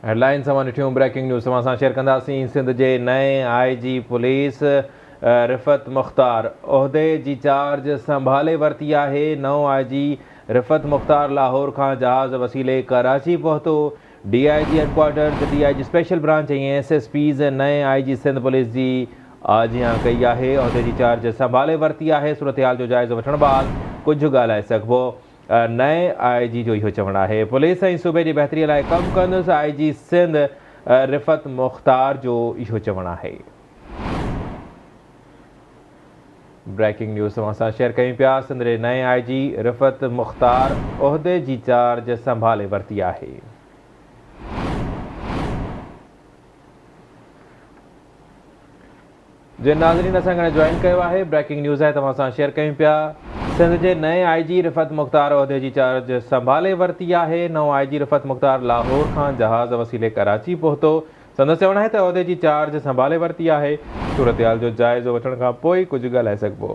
Headline सां ॾिठियूं breaking news तव्हां सां शेयर कंदासीं। सिंध जे नए IG पुलिस रिफ़त मुख़्तार उहिदे जी चार्ज संभाले वरिती आहे। नओं IG रिफ़त मुख़्तार लाहौर खां जहाज़ वसीले कराची पहुतो। DIG headquarters, DIG special branch ऐं SSPs नए IG सिंध पुलिस जी आजियां कई आहे। उहिदे जी चार्ज संभाले वरिती आहे। सूरत हाल जो जाइज़ो वठण बैदि कुझु ॻाल्हाए सघिबो। नए IG जो इहो चवणु आहे। पुलिस ऐं सूबे जी बहितरीअ लाइ कमु कंदुसि। IG सिंध रिफ़त मुख़्तार जो इहो चवणु आहे। ब्रेकिंग न्यूज़ तव्हां सां शेयर कयूं पिया। सिंध जे नए IG रिफ़त मुख़्तार उहिदे जी चार्ज संभाले वरिती आहे। जे नाज़रीन असां हाणे जॉइन कयो आहे। ब्रेकिंग न्यूज़ आहे तव्हां सां शेयर कयूं पिया। सिंध जे नए IG रिफ़त मुख़्तार उहिदे जी चार्ज संभाले वरिती आहे। नओं IG रिफ़त मुख़्तार लाहौर खां जहाज़ वसीले कराची पहुतो। संदसि चवणु आहे त उहिदे जी चार्ज संभाले वरिती आहे। सूरत हाल जो जाइज़ो वठण खां पोइ कुझु ॻाल्हाए सघिबो।